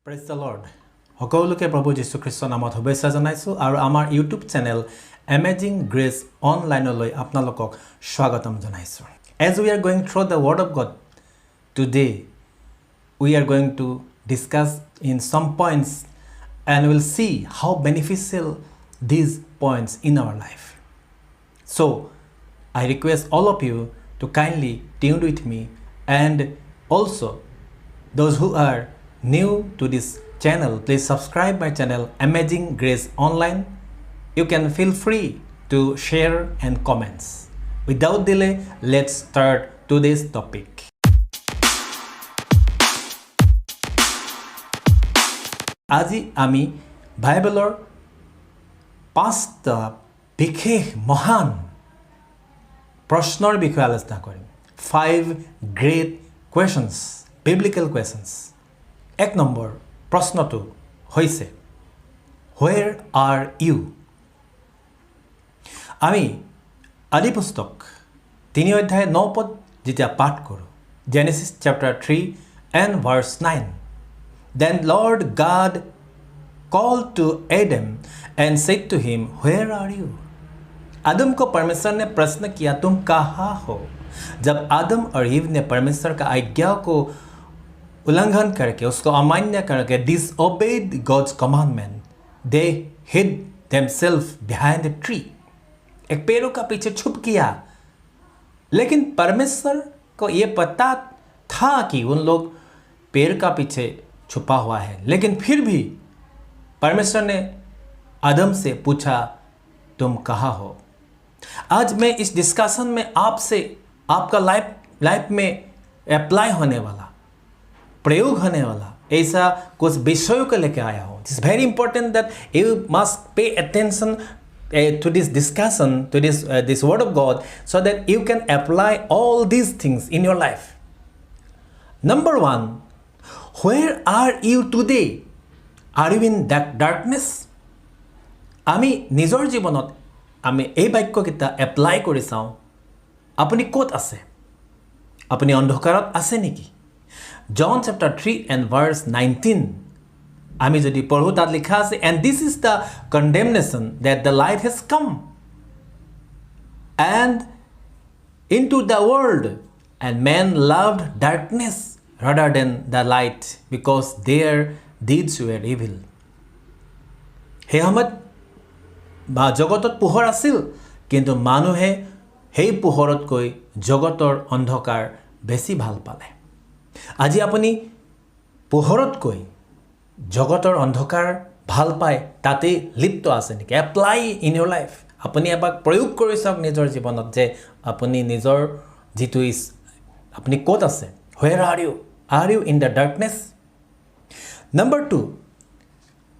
Praise the Lord. সকলোকে প্ৰভু যীশু খ্ৰীষ্টৰ নামত শুভেচ্ছা জনাইছো আৰু আমাৰ ইউটিউব চেনেল Amazing Grace অনলাইনলৈ আপোনালোকক স্বাগতম জনাইছো. As we are going through the word of God today, we are going to discuss in some points and we'll see how beneficial these points in our life. So, I request all of you to kindly tune with me, and also those who are new to this channel, please subscribe my channel Amazing Grace Online. You can feel free to share and comments. Without delay, let's start today's topic. আজি আমি বাইবেলৰ পাঁচটা বিশেষ মহান প্ৰশ্নৰ বিষয়ে আলোচনা কৰিম. 5 great questions, biblical questions. এক নম্বৰ প্ৰশ্নটো হৈছে Where are you? আমি আদি পুস্তক 3 অধ্যায় 9 পদ যেতিয়া পাঠ কৰোঁ, Genesis chapter 3 and verse 9. Then Lord God called to Adam and said to him, Where are you? आदम को परमेश्वर ने प्रश्न किया, तुम कहाँ हो? जब आदम और ईव ने परमेश्वर का आज्ञा को उल्लंघन करके, उसको अमान्य करके, disobeyed God's commandment, they hid themselves behind a tree. एक पेड़ों का पीछे छुप किया. लेकिन परमेश्वर को ये पता था कि उन लोग पेड़ का पीछे छुपा हुआ है, लेकिन फिर भी परमेश्वर ने आदम से पूछा, तुम कहाँ हो? आज मैं इस डिस्कशन में आपसे आपका लाइफ में अप्लाई होने वाला, प्रयोग होने वाला ऐसा कुछ विषयों को लेकर आया हूँ. It's very important that you must pay attention to this discussion, to this word of God, so that you can apply all these things in your life. Number 1, where are you today? Are you in that darkness? আমি নিজৰ জীৱনত আমি এই বাক্যকেইটা apply কৰি চাওঁ. আপুনি ক'ত আছে? আপুনি অন্ধকাৰত আছে নেকি? John chapter 3 and verse 19. আমি যদি পঢ়ো, তাত লিখা আছে, and this is the condemnation that the light has come and into the world, and men loved darkness rather than the light because their deeds were evil. সেই সময়ত জগতত পোহৰ আছিল, কিন্তু মানুহে সেই পোহৰতকৈ জগতৰ অন্ধকাৰ বেছি ভাল পালে. আজি আপুনি পোহৰতকৈ জগতৰ অন্ধকাৰ ভাল পায়, তাতে লিপ্ত আছে নেকি? Apply in Euro life. আপুনি এবাৰ প্ৰয়োগ কৰি চাওক নিজৰ জীৱনত যে আপুনি নিজৰ যিটো আপুনি ক'ত আছে? Where are you? Are you in the darkness? Number 2,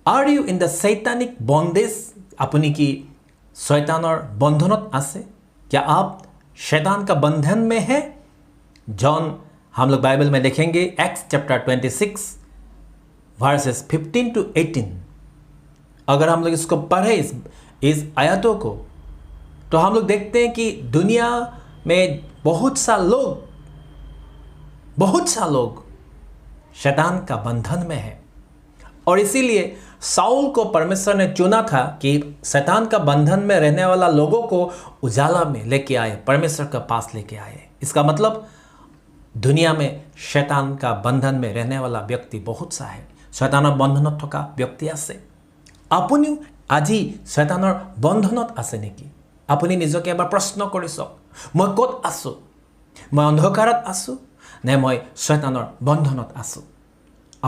are you in the satanic bondage? আপুনি কি शैताনৰ बंधনত আছে? क्या आप शैतान का बंधन में है? जॉन हम लोग बाइबल में देखेंगे एक्ट्स चैप्टर 26 वर्सेस 15 to 18. अगर हम लोग इसको पढ़े इस आयतों को, तो हम लोग देखते हैं कि दुनिया में बहुत सा लोग शैतान का बंधन में है, और इसीलिए साउल को परमेश्वर ने चुना था कि शैतान का बंधन में रहने वाला लोगों को उजाला में लेके आए, परमेश्वर के पास लेके आए. इसका मतलब दुनिया में शैतान का बंधन में रहने वाला व्यक्ति बहुत सा है. शैताনৰ बंधনত থকা ব্যক্তি আছে. আপুনিও আজি শৈতানৰ বন্ধনত আছে নেকি? আপুনি নিজকে এবাৰ প্ৰশ্ন কৰি চাওক, মই ক'ত আছো? মই অন্ধকাৰত আছো নে মই শৈতানৰ বন্ধনত আছো?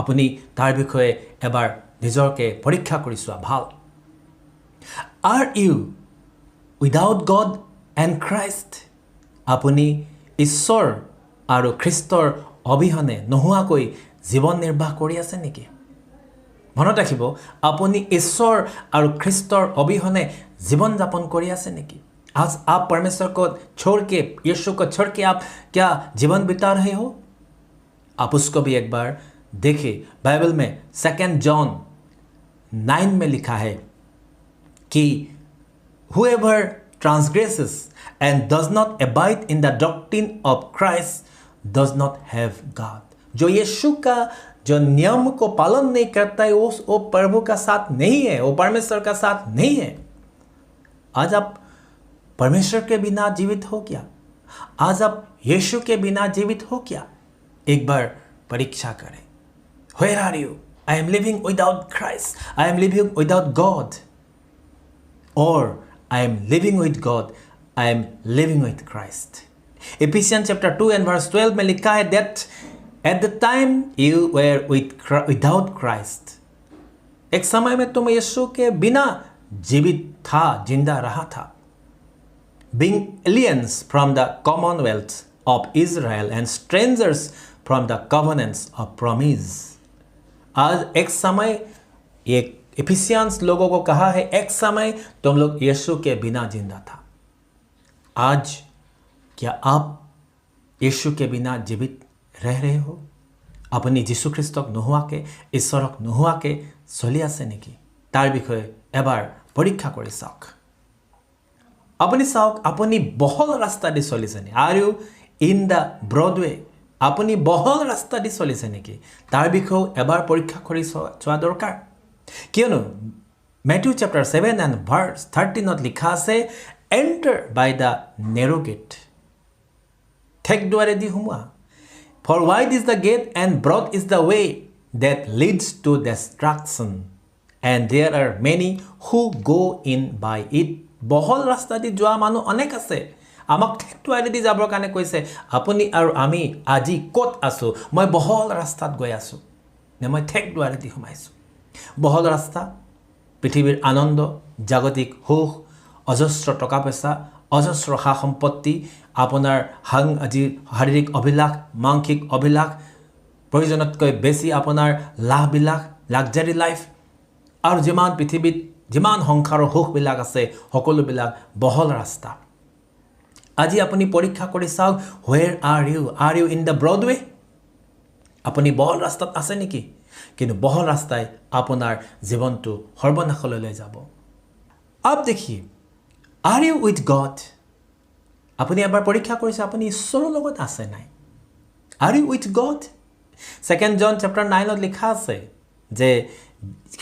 আপুনি তাৰ বিষয়ে এবাৰ নিজকে পৰীক্ষা কৰি চোৱা ভাল. Are you without God and Christ? আপুনি ঈশ্বৰ আৰু খ্ৰীষ্টৰ অবিহনে নোহোৱাকৈ জীৱন নিৰ্বাহ কৰি আছে নেকি? মনত ৰাখিব, আপুনি ঈশ্বৰ আৰু খ্ৰীষ্টৰ অবিহনে জীৱন যাপন কৰি আছে নেকি? आज आप परमेश्वर को छोड़ के, यीशु को छोड़ के आप क्या जीवन बिता रहे हो? आप उसको भी एक बार देखिए. बाइबल में 2 John 9 में लिखा है कि whoever transgresses and does not abide in the doctrine of Christ does not have God. जो यीशु का जो नियम को पालन नहीं करता है वो प्रभु का साथ नहीं है, वो परमेश्वर का साथ नहीं है। आज आप परमेश्वर के बिना जीवित हो क्या? आज आप यीशु के बिना जीवित हो क्या? एक बार परीक्षा करें। Where are you? I am living without Christ. I am living without God. Or I am living with God. I am living with Christ. Ephesians chapter 2 and verse 12 में लिखा है that at the time you were without Christ. एक समय में तुम यीशु के बिना जीवित था, जिंदा रहा था. Being aliens from the commonwealth of Israel and strangers from the covenants of promise. आज एक समय, एक इफिसियंस लोगों को कहा है, एक समय तुम लोग यीशु के बिना जिंदा था. आज क्या आप यीशु के बिना जीवित रह रहे हो? अपनी যীশু খ্ৰীষ্টক নোহোৱাকে, ঈশ্বৰক নোহোৱাকে চলি আছে নেকি? তাৰ বিষয়ে এবাৰ পৰীক্ষা কৰি চাওক. আপুনি চাওক, আপুনি বহল ৰাস্তা দি চলিছেনে? Are you in the broad way? আপুনি বহল ৰাস্তা দি চলিছে নেকি? তাৰ বিষয়েও এবাৰ পৰীক্ষা কৰি চোৱা দৰকাৰ. কিয়নো মেথিউ চেপ্টাৰ 7 এণ্ড ভাৰ্ছ 13ত লিখা আছে, enter by the narrow gate. ঠেক দুৱাৰেদি সোমোৱা. For wide is the gate and broad is the way that leads to destruction, and there are many who go in by it. বহল ৰাস্তা দি যোৱা মানুহ অনেক আছে. আমাক ঠেক দুৱাৰেদি যাবৰ কাৰণে কৈছে, আপুনি আৰু আমি আজি ক'ত আছোঁ? মই বহল ৰাস্তাত গৈ আছোঁ নে মই ঠেক দুৱাৰেদি সোমাইছোঁ? বহল ৰাস্তা, পৃথিৱীৰ আনন্দ, জাগতিক সুখ, অজস্ৰ টকা পইচা, অজস্ৰ সা সম্পত্তি, আপোনাৰ আজি শাৰীৰিক অভিলাষ, মানসিক অভিলাষ, প্ৰয়োজনতকৈ বেছি আপোনাৰ লাভবিলাক, লাক্সাৰী লাইফ, আৰু যিমান পৃথিৱীত যিমান সংসাৰৰ সুখবিলাক আছে সকলোবিলাক বহল ৰাস্তা. আজি আপুনি পৰীক্ষা কৰি চাওক, where are you? Are you in the broad way? আপুনি বহল ৰাস্তাত আছে নেকি? কিন্তু বহল ৰাস্তাই আপোনাৰ জীৱনটো সৰ্বনাশলৈ লৈ যাব. আপ দেখিয়ে, আৰ ইউ উইথ গড? আপুনি এবাৰ পৰীক্ষা কৰিছে, আপুনি ঈশ্বৰৰ লগত আছে নাই? Are you with God? 2 John chapter 9ত লিখা আছে যে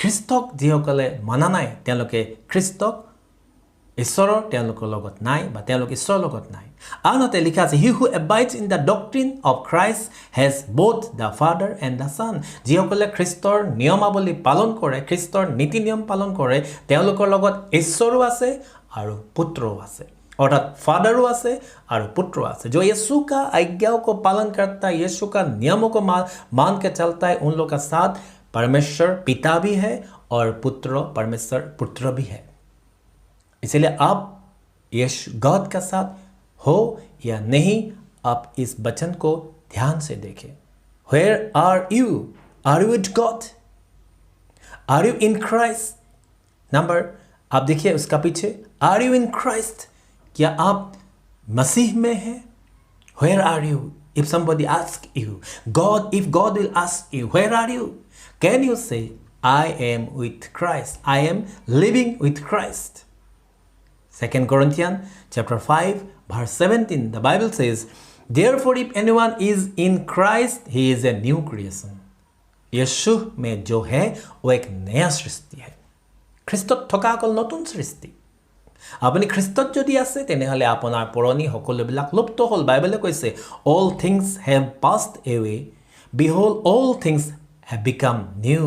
খ্ৰীষ্টক যিসকলে মানা নাই তেওঁলোকে খ্ৰীষ্টক, ঈশ্বৰৰ তেওঁলোকৰ লগত নাই বা তেওঁলোক ঈশ্বৰৰ লগত নাই. আনহাতে লিখা আছে, he who abides in the doctrine of Christ has both the father and the son. যিসকলে খ্ৰীষ্টৰ নিয়মাৱলী পালন কৰে, খ্ৰীষ্টৰ নীতি নিয়ম পালন কৰে, তেওঁলোকৰ লগত ঈশ্বৰো আছে আৰু পুত্ৰও আছে. অৰ্থাৎ फादर আছে और पुत्र আছে. जो यीशु का आज्ञाओं को पालन करता है, यीशु का नियमों को मान के चलता है, उन लोगों का साथ परमेश्वर पिता भी है और पुत्र परमेश्वर पुत्र भी है. इसलिए आप यीशु गॉड का साथ हो या नहीं, आप इस वचन को ध्यान से देखें. Where are you? Are you with God? Are you in Christ? Number आप देखिए उसका पीछे, Are you in Christ? क्या आप मसीह में हैं? Where are you? If somebody asks you, if God will ask you, where are you? Can you say, I am with Christ. I am living with Christ. 2 Corinthians chapter 5 verse 17, the Bible says, therefore if anyone is in Christ, he is a new creation. यीशु में जो है वो एक नया सृष्टि है. খ্ৰীষ্টত থকা অকল নতুন সৃষ্টি. আপুনি খ্ৰীষ্টত যদি আছে তেনেহ'লে আপোনাৰ পুৰণি সকলোবিলাক লুপ্ত হ'ল. বাইবেলে কৈছে, all things have passed away, behold all things have become new.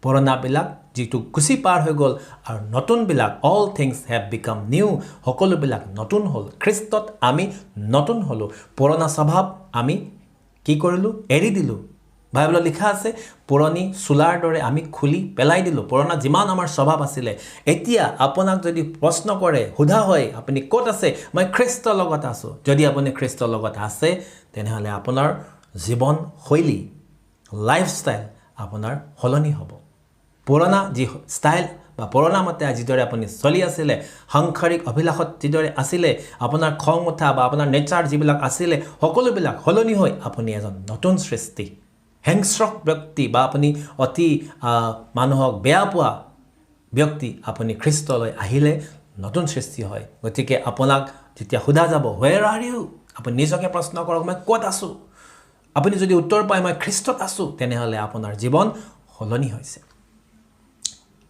পুৰণাবিলাক যিটো গুচি পাৰ হৈ গ'ল আৰু নতুনবিলাক all things have become new, সকলোবিলাক নতুন হ'ল. খ্ৰীষ্টত আমি নতুন হ'লোঁ. পুৰণা স্বভাৱ আমি কি কৰিলোঁ? এৰি দিলোঁ. বাইবেলত লিখা আছে, পুৰণি চুলাৰ দৰে আমি খুলি পেলাই দিলোঁ পুৰণা যিমান আমাৰ স্বভাৱ আছিলে. এতিয়া আপোনাক যদি প্ৰশ্ন কৰে, সোধা হয় আপুনি ক'ত আছে? মই খ্ৰীষ্টৰ লগত আছোঁ. যদি আপুনি খ্ৰীষ্টৰ লগত আছে তেনেহ'লে আপোনাৰ জীৱন শৈলী, লাইফষ্টাইল আপোনাৰ সলনি হ'ব. পুৰণা যি ষ্টাইল বা পুৰণা মতে যিদৰে আপুনি চলি আছিলে, সাংসাৰিক অভিলাষত যিদৰে আছিলে, আপোনাৰ খং উঠা বা আপোনাৰ নেচাৰ যিবিলাক আছিলে সকলোবিলাক সলনি হৈ আপুনি এজন নতুন সৃষ্টি, হিংস্ৰক ব্যক্তি বা আপুনি অতি মানুহক বেয়া পোৱা ব্যক্তি, আপুনি খ্ৰীষ্টলৈ আহিলে নতুন সৃষ্টি হয়. গতিকে আপোনাক যেতিয়া সোধা যাব, where are you? আপুনি নিজকে প্ৰশ্ন কৰক, মই ক'ত আছোঁ? আপুনি যদি উত্তৰ পায় মই খ্ৰীষ্টত আছোঁ, তেনেহ'লে আপোনাৰ জীৱন সলনি হৈছে।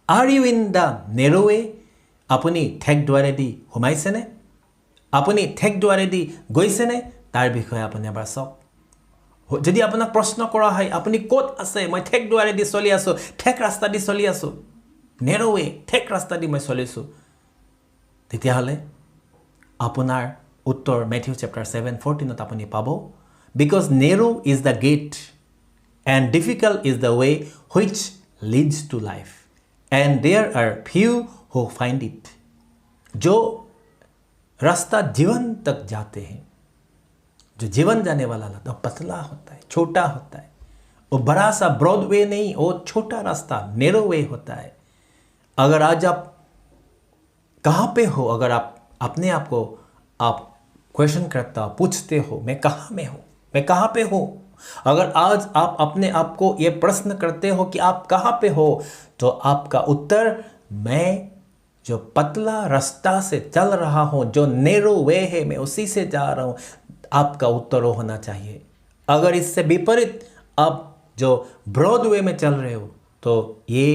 R you in the narrow' ৱে? আপুনি ঠেক দুৱাৰেদি সোমাইছেনে? আপুনি ঠেক দুৱাৰেদি গৈছেনে? তাৰ বিষয়ে আপুনি এবাৰ চাওক। যদি আপোনাক প্ৰশ্ন কৰা হয় আপুনি ক'ত আছে, মই ঠেক দুৱাৰেদি চলি আছোঁ, ঠেক ৰাস্তা দি চলি আছোঁ, নেৰ' ৱে, ঠেক ৰাস্তা দি মই চলিছোঁ, তেতিয়াহ'লে আপোনাৰ উত্তৰ মেথিউ চেপ্টাৰ 7:14 আপুনি পাব। Because narrow' is the gate and difficult is the way which leads to life and there are few who find it. जो रास्ता जीवन तक जाते हैं, जो जीवन जाने वाला रास्ता पतला होता है, छोटा होता है, वो बड़ा सा ब्रॉड वे नहीं, वो छोटा रास्ता नेरो वे होता है। अगर आज आप कहाँ पे हो, अगर आप अपने आप को आप क्वेश्चन करता पूछते हो मैं कहाँ में हूँ, मैं कहाँ पे हूँ, अगर आज आप अपने आप को ये प्रश्न करते हो कि आप कहाँ पे हो, तो आपका उत्तर मैं जो पतला रास्ता से चल रहा हूँ, जो नेरो वे है मैं उसी से जा रहा हूँ, आपका उत्तर वो होना चाहिए। अगर इससे विपरीत आप जो ब्रॉड वे में चल रहे हो तो ये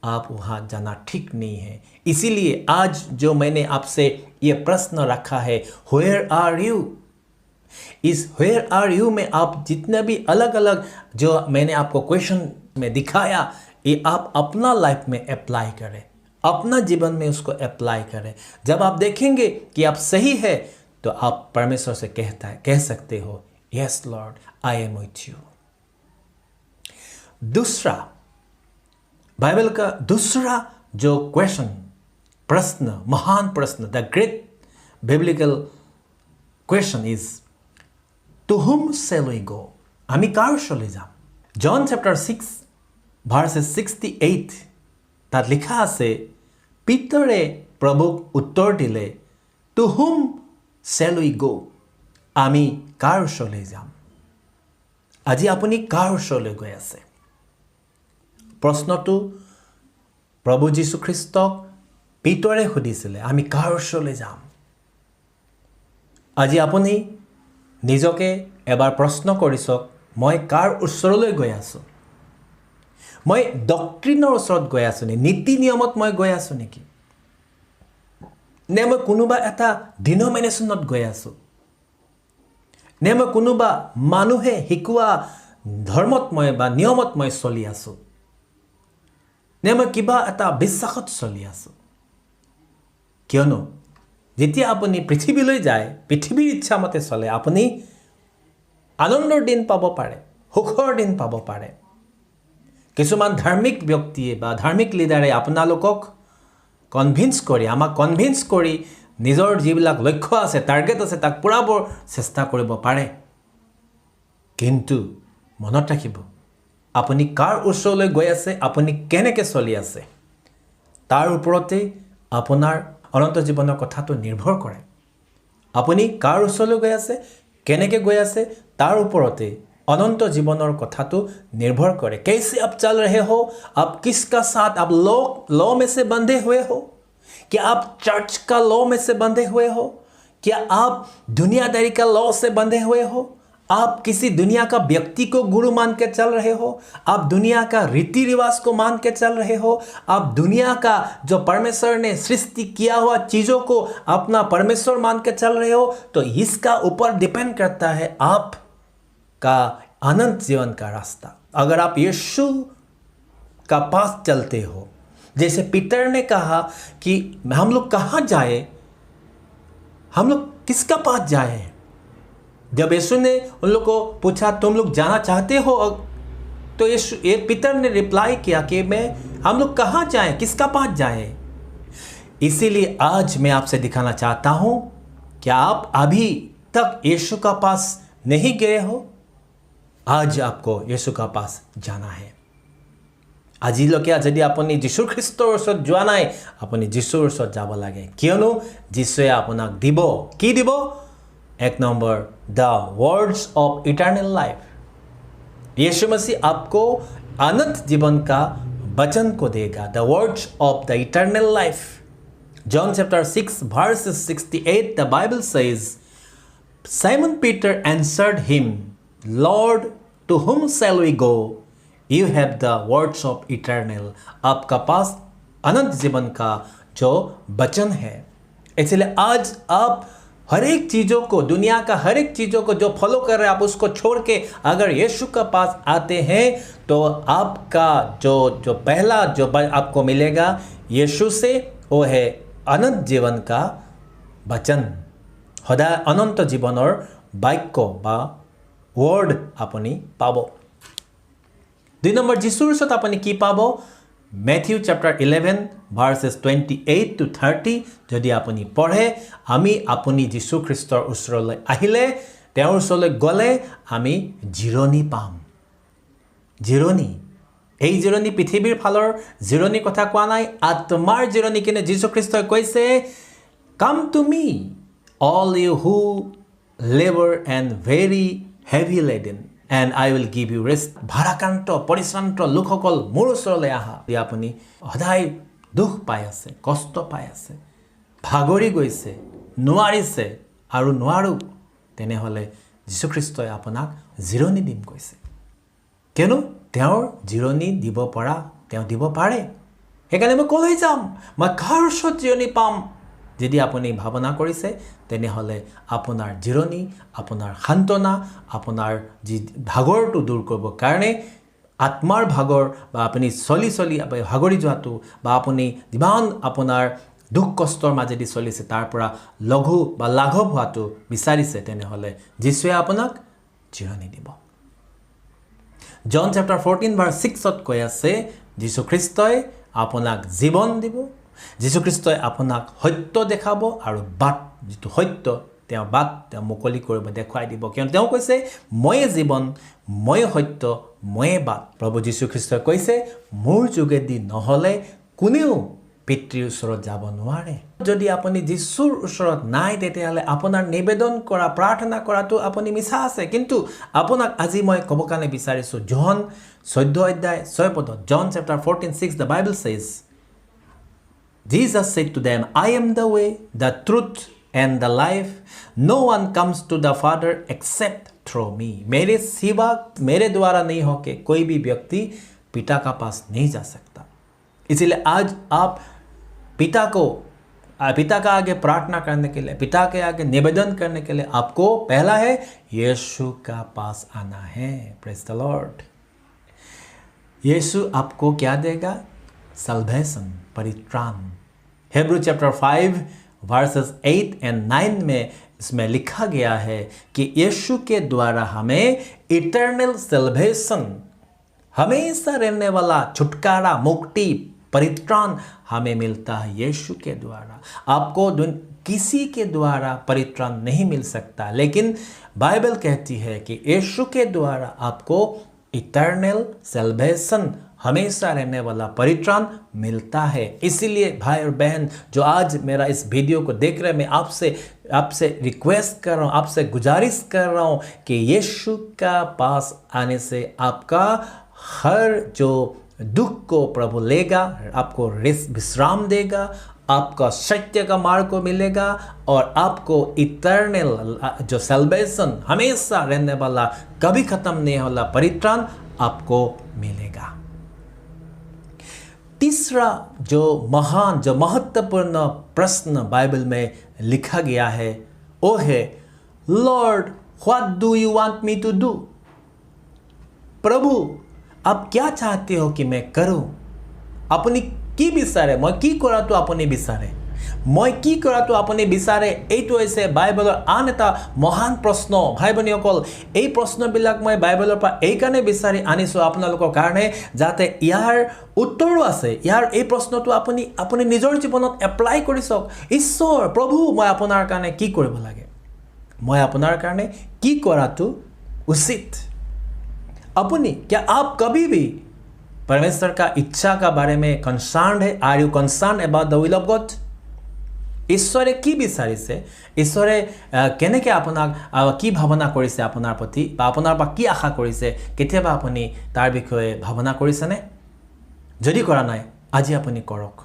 आप वहाँ जाना ठीक नहीं है। इसीलिए आज जो मैंने आपसे ये प्रश्न रखा है, वेयर आर यू, इस वेयर आर यू में आप जितने भी अलग अलग जो मैंने आपको क्वेश्चन में दिखाया, ये आप अपना लाइफ में अप्लाई करें, अपना जीवन में उसको अप्लाई करें। जब आप देखेंगे कि आप सही है तो आप परमेश्वर से कह सकते हो yes Lord I am with you. दूसरा बाइबल का दूसरा जो क्वेश्चन, प्रश्न, महान प्रश्न, the great biblical question is to whom shall we गो? आमी कार ओचरলৈ যাম? जॉन चैप्टर 6 verses 68 তাত লিখা আছে, পিতৰে প্ৰভুক উত্তৰ দিলে, two hmm shell we go? আমি কাৰ ওচৰলৈ যাম? আজি আপুনি কাৰ ওচৰলৈ গৈ আছে? প্ৰশ্নটো প্ৰভু যীশুখ্ৰীষ্টক পিতৰে সুধিছিলে, আমি কাৰ ওচৰলৈ যাম? আজি আপুনি নিজকে এবাৰ প্ৰশ্ন কৰি চাওক, মই কাৰ ওচৰলৈ গৈ আছোঁ? মই ডক্ট্ৰিনৰ ওচৰত গৈ আছোঁ নে? নীতি নিয়মত মই গৈ আছোঁ নেকি? নে মই কোনোবা এটা ডিনমিনেশ্যনত গৈ আছোঁ? নে মই কোনোবা মানুহে শিকোৱা ধৰ্মত মই বা নিয়মত মই চলি আছোঁ? নে মই কিবা এটা বিশ্বাসত চলি আছোঁ? কিয়নো যেতিয়া আপুনি পৃথিৱীলৈ যায়, পৃথিৱীৰ ইচ্ছামতে চলে, আপুনি আনন্দৰ দিন পাব পাৰে, সুখৰ দিন পাব পাৰে। কিছুমান ধাৰ্মিক ব্যক্তিয়ে বা ধাৰ্মিক লিডাৰে আপোনালোকক আমাক কনভিন্স কৰি নিজৰ যিবিলাক লক্ষ্য আছে, টাৰ্গেট আছে, তাক পূৰাবৰ চেষ্টা কৰিব পাৰে। কিন্তু মনত ৰাখিব, আপুনি কাৰ ওচৰলৈ গৈ আছে, আপুনি কেনেকৈ চলি আছে, তাৰ ওপৰতে আপোনাৰ অনন্ত জীৱনৰ কথাটো নিৰ্ভৰ কৰে। আপুনি কাৰ ওচৰলৈ গৈ আছে, কেনেকৈ গৈ আছে, তাৰ ওপৰতে अनंत जीवनर कथा तो निर्भर करे। कैसे आप चल रहे हो, आप किसका साथ, आप लॉ में से बंधे हुए हो? क्या आप चर्च का लॉ में से बंधे हुए हो? क्या आप दुनियादारी का लॉ से बंधे हुए हो? आप किसी दुनिया का व्यक्ति को गुरु मान के चल रहे हो? आप दुनिया का रीति रिवाज को मान के चल रहे हो? आप दुनिया का जो परमेश्वर ने सृष्टि किया हुआ चीज़ों को अपना परमेश्वर मान के चल रहे हो? तो इसका ऊपर डिपेंड करता है आप का अनंत जीवन का रास्ता। अगर आप यीशु का पास चलते हो, जैसे पीटर ने कहा कि हम लोग कहाँ जाए, हम लोग किसका पास जाए? जब यीशु ने उन लोग को पूछा तुम लोग जाना चाहते हो, तो पीटर ने रिप्लाई किया कि हम लोग कहाँ जाएं, किसका पास जाएं? इसीलिए आज मैं आपसे दिखाना चाहता हूँ, क्या आप अभी तक यीशु का पास नहीं गए हो? आज आपको यीशु का पास जाना है। আজিলৈকে যদি আপুনি যীশু খ্ৰীষ্টৰ ওচৰত যোৱা নাই, আপুনি যীশুৰ ওচৰত যাব লাগে। কিয়নো যীশুৱে আপোনাক দিব, কি দিব? एक number, the words of eternal life. यीशु मसीह आपको अनंत जीवन का वचन को देगा, the words of the eternal life. John chapter 6 verses 68 the Bible says, Simon Peter answered him, Lord, to whom shall we go? You have the words of eternal. आपका पास अनंत जीवन का जो वचन है। इसलिए आज आप हर एक चीज़ों को, दुनिया का हर एक चीज़ों को जो फॉलो कर रहे हैं, आप उसको छोड़ के अगर यीशु के पास आते हैं तो आपका जो पहला जो आपको मिलेगा यीशु से, वो है अनंत जीवन का वचन। সদায় অনন্ত জীৱনৰ বাক্য বা ৱৰ্ড আপুনি পাব। 2 নম্বৰ যীশুৰ ওচৰত আপুনি কি পাব? মেথিউ চেপ্টাৰ 11 ভাৰ্চেছ 28 to 30 যদি আপুনি পঢ়ে, আপুনি যীশু খ্ৰীষ্টৰ ওচৰলৈ আহিলে, তেওঁৰ ওচৰলৈ গ'লে আমি জিৰণি পাম। জিৰণি, এই জিৰণি পৃথিৱীৰ ফালৰ জিৰণিৰ কথা কোৱা নাই, আত্মাৰ জিৰণি কিনে যীশু খ্ৰীষ্টই কৈছে, come to me all you who labor and very heavy laden, and I will give you rest. ভাৰাক্ৰান্ত পৰিশ্ৰান্ত লোকসকল মোৰ ওচৰলৈ আহা। যদি আপুনি সদায় দুখ পাই আছে, কষ্ট পাই আছে, ভাগৰি গৈছে, নোৱাৰিছে আৰু নোৱাৰো, তেনেহ'লে যীশুখ্ৰীষ্টই আপোনাক জিৰণি দিম কৈছে। কিয়নো তেওঁৰ জিৰণি দিব পৰা, তেওঁ দিব পাৰে। সেইকাৰণে মই ক'লৈ যাম, মই কাৰ ওচৰত জিৰণি পাম? যদি আপুনি ভাৱনা কৰিছে, তেনেহ'লে আপোনাৰ জিৰণি, আপোনাৰ সান্তনা, আপোনাৰ যি ভাগৰটো দূৰ কৰিবৰ কাৰণে, আত্মাৰ ভাগৰ বা আপুনি চলি ভাগৰি যোৱাটো, বা আপুনি যিমান আপোনাৰ দুখ কষ্টৰ মাজেদি চলিছে তাৰ পৰা লঘু বা লাঘৱ হোৱাটো বিচাৰিছে, তেনেহ'লে যীশুৱে আপোনাক জিৰণি দিব। জন চেপ্টাৰ 14 ভাৰ্চ 6ত কৈ আছে, যীশুখ্ৰীষ্টই আপোনাক জীৱন দিব, যীশুখ্ৰীষ্টই আপোনাক সত্য দেখাব, আৰু বাট, যিটো সত্য, তেওঁ বাট তেওঁ মুকলি কৰিব, দেখুৱাই দিব। কিয়নো তেওঁ কৈছে, ময়ে জীৱন, ময়ে সত্য, ময়ে বাট। প্ৰভু যীশুখ্ৰীষ্টই কৈছে, মোৰ যোগেদি নহ'লে কোনেও পিতৃৰ ওচৰত যাব নোৱাৰে। যদি আপুনি যীশুৰ ওচৰত নাই, তেতিয়াহ'লে আপোনাৰ নিবেদন কৰা, প্ৰাৰ্থনা কৰাটো আপুনি মিছা আছে। কিন্তু আপোনাক আজি মই ক'ব কাৰণে বিচাৰিছোঁ, জন 14 অধ্যায় 6 পদত, জন chapter 14:6, the Bible says, Jesus said to them, I am the way, the truth and the life. No one comes to the Father except through me. मेरे सिवा, मेरे द्वारा नहीं होके कोई भी व्यक्ति पिता का पास नहीं जा सकता। इसलिए आज आप पिता का आगे प्रार्थना करने के लिए, पिता के आगे निवेदन करने के लिए आपको पहला है यीशु का पास आना है। Praise the Lord. यीशु आपको क्या देगा? सल्वेशन, परित्राण। हिब्रू चैप्टर 5 वर्सेस 8 and 9 में इसमें लिखा गया है कि यीशु के द्वारा हमें इटर्नल सल्वेशन, हमेशा रहने वाला छुटकारा, मुक्ति, परित्राण हमें मिलता है यीशु के द्वारा। आपको किसी के द्वारा परित्राण नहीं मिल सकता, लेकिन बाइबल कहती है कि यीशु के द्वारा आपको इटर्नल सल्वेशन, हमेशा रहने वाला परित्राण मिलता है। इसीलिए भाई और बहन जो आज मेरा इस वीडियो को देख रहे हैं, मैं आपसे रिक्वेस्ट कर रहा हूँ, आपसे गुजारिश कर रहा हूँ कि यीशु का पास आने से आपका हर जो दुख को प्रभु लेगा, आपको विश्राम देगा, आपका सत्य का मार्ग को मिलेगा, और आपको इटर्नल जो सल्वेशन, हमेशा रहने वाला, कभी खत्म नहीं वाला परित्राण आपको मिलेगा। तीसरा जो महत्वपूर्ण प्रश्न बाइबल में लिखा गया है वो है, Lord what do you want me to do? प्रभु आप क्या चाहते हो कि मैं करूं? अपनी কি বিচাৰে? মই কি কৰাটো আপুনি বিচাৰে? মই কি কৰাটো আপুনি বিচাৰে? এইটো হৈছে বাইবেলৰ আন এটা মহান প্ৰশ্ন। ভাই ভনীসকল, এই প্ৰশ্নবিলাক মই বাইবেলৰ পৰা এই কাৰণে বিচাৰি আনিছোঁ আপোনালোকৰ কাৰণে, যাতে ইয়াৰ উত্তৰো আছে। এই প্ৰশ্নটো আপুনি নিজৰ জীৱনত এপ্লাই কৰি চাওক। ঈশ্বৰ, প্ৰভু, মই আপোনাৰ কাৰণে কি কৰিব লাগে? মই আপোনাৰ কাৰণে কি কৰাটো উচিত? আপুনি क्या आप कभी भी परमेश्वर का इच्छा का बारे में कंसर्न है? Are you concern about the will of God? ঈশ্বৰে কি বিচাৰিছে? ঈশ্বৰে কেনেকৈ আপোনাক কি ভাৱনা কৰিছে আপোনাৰ প্ৰতি, বা আপোনাৰ পৰা কি আশা কৰিছে? কেতিয়াবা আপুনি তাৰ বিষয়ে ভাৱনা কৰিছেনে? যদি কৰা নাই, আজি আপুনি কৰক।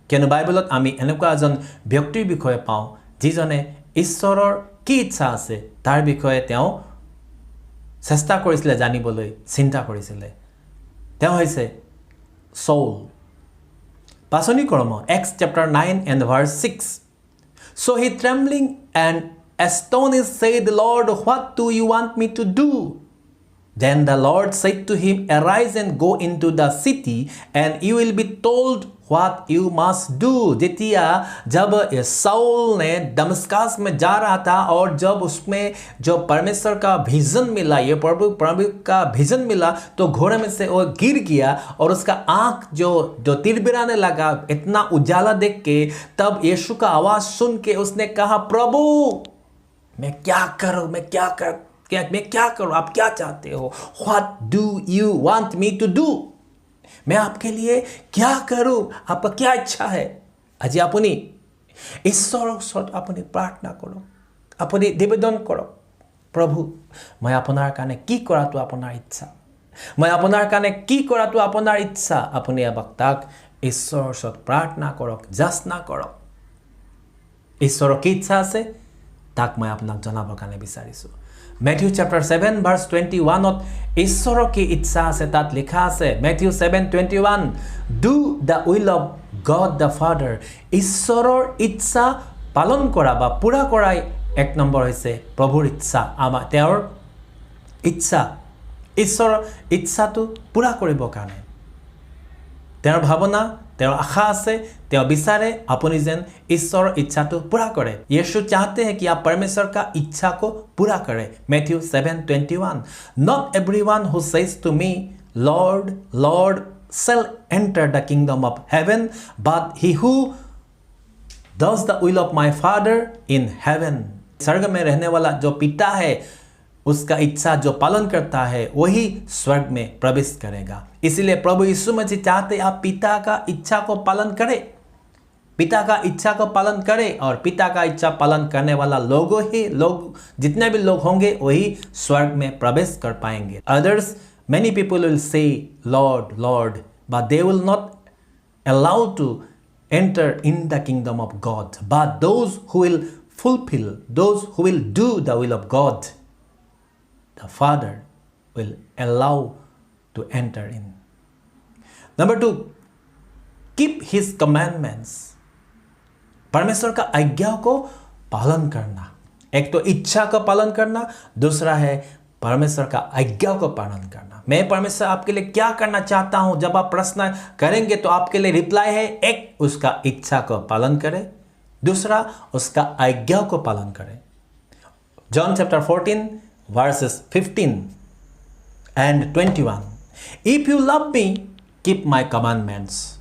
কিয়নো বাইবেলত আমি এনেকুৱা এজন ব্যক্তিৰ বিষয়ে পাওঁ যিজনে ঈশ্বৰৰ কি ইচ্ছা আছে তাৰ বিষয়ে তেওঁ চেষ্টা কৰিছিলে জানিবলৈ চিন্তা কৰিছিলে তেওঁ হৈছে Saul পাছনি কৰ্ম Acts chapter 9 and verse 6 So he trembling and astonished said Lord what do you want me to do Then the Lord said to him arise and go into the city and you will be told what you must do जेतिया जब Saul ने Damascus में जा रहा था और जब उसमें जो परमेश्वर का विजन मिला ये प्रभु का विजन मिला तो घोड़े में से वो गिर गया और उसका आंख जो तिरबिराने लगा इतना उजाला देख के तब यीशु का आवाज सुन के उसने कहा प्रभु मैं क्या करूं आप क्या चाहते हो What do you want me to do मैं आपके लिए क्या करूं आपका क्या इच्छा है আজি আপুনি ঈশ্বৰৰ ওচৰত আপুনি প্ৰাৰ্থনা কৰক আপুনি নিবেদন কৰক প্ৰভু মই আপোনাৰ কাৰণে কি কৰাটো আপোনাৰ ইচ্ছা মই আপোনাৰ কাৰণে কি কৰাটো আপোনাৰ ইচ্ছা আপুনি আমাক তাক ঈশ্বৰৰ ওচৰত প্ৰাৰ্থনা কৰক যাচনা কৰক ঈশ্বৰৰ কি ইচ্ছা আছে তাক মই আপোনাক জনাবৰ কাৰণে বিচাৰিছো Matthew chapter 7 verse 21 ত ঈশ্বৰৰ কি ইচ্ছা আছে তাত লিখা আছে Matthew 7:21 Do the will of God the Father ঈশ্বৰৰ ইচ্ছা পালন কৰা বা পুৰা কৰাই এক নম্বৰ হৈছে প্ৰভুৰ ইচ্ছা আমাৰ তেওঁৰ ইচ্ছা ঈশ্বৰৰ ইচ্ছাটো পুৰা কৰিব কাৰণে তেওঁৰ ভাৱনা তেওঁৰ आशा আছে তেওঁ বিচাৰে আপুনি যেন ईश्वर इच्छा तो पूरा करे यीशु चाहते हैं कि आप परमेश्वर का इच्छा को पूरा करें Matthew 7:21 Not everyone who says to me Lord Lord shall enter the kingdom of heaven but he who does the will of my Father in heaven स्वर्ग में रहने वाला जो पिता है उसका इच्छा जो पालन करता है वही स्वर्ग में प्रवेश करेगा इसलिए प्रभु यीशु मसीह चाहते आप पिता का इच्छा को पालन करें पिता का इच्छा को पालन करें और पिता का इच्छा पालन करने वाला लोग जितने भी लोग होंगे वही स्वर्ग में प्रवेश कर पाएंगे others many people will say Lord Lord but they will not allow to enter in the kingdom of God but those who will fulfill those who will do the will of God the Father will allow to enter in. Number 2, keep His commandments. परमेश्वर का आज्ञा को पालन करना एक तो इच्छा का पालन करना दूसरा है परमेश्वर का आज्ञा को पालन करना मैं परमेश्वर आपके लिए क्या करना चाहता हूं जब आप प्रश्न करेंगे तो आपके लिए रिप्लाई है एक उसका इच्छा को पालन करें दूसरा उसका आज्ञा को पालन करें John chapter 14 verses 15 and 21 If you love me keep my commandments